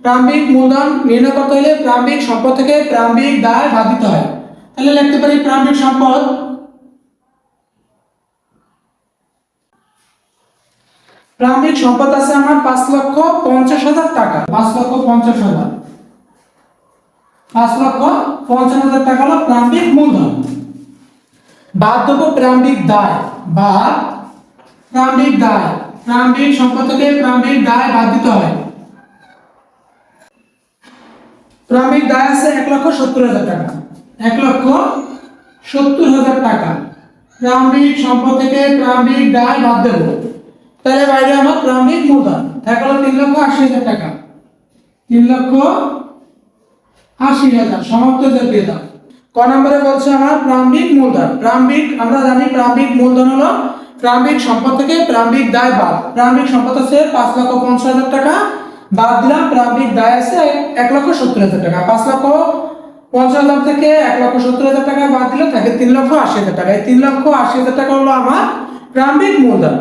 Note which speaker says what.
Speaker 1: প্রারম্ভিক মূলধন নির্ণয় করতে হলে প্রারম্ভিক সম্পদ থেকে প্রারম্ভিক দায় বাদ দিতে হয়। তাহলে লিখতে পারি প্রারম্ভিক সম্পদ আছে আমার 5,50,000 টাকা। 5,50,000 5,50,000 টাকা হলো প্রারম্ভিক মূলধন। বাদ দেবো প্রারম্ভিক দায়, প্রারম্ভিক সম্পদ থেকে প্রারম্ভিক দায় বাদ দিতে হয়। প্রারম্ভিক দায় আছে 1,70,000 টাকা। 1,70,000 টাকা প্রারম্ভিক সম্পদ থেকে প্রারম্ভিক দায় বাদ দেবো। তাহলে বাইরে আমার প্রারম্ভিক মূলধন থাকলো 3,80,000 টাকা। 3,80,000 সমাপ্ত দিয়ে দাও। ক নম্বরে বলছে আমার প্রারম্ভিক মূলধন। আমরা জানি প্রারম্ভিক মূলধন হলো প্রারম্ভিক সম্পদ থেকে প্রারম্ভিক দায় বাদ। প্রারম্ভিক সম্পদ আছে 5,50,000 টাকা, বাদ দিলাম প্রারম্ভিক দায় আছে 1,70,000 টাকা। 5,50,000 থেকে 1,70,000 টাকা বাদ দিলে থাকে 3,80,000 টাকা। এই 3,80,000 টাকা হলো আমার প্রারম্ভিক মূলধন।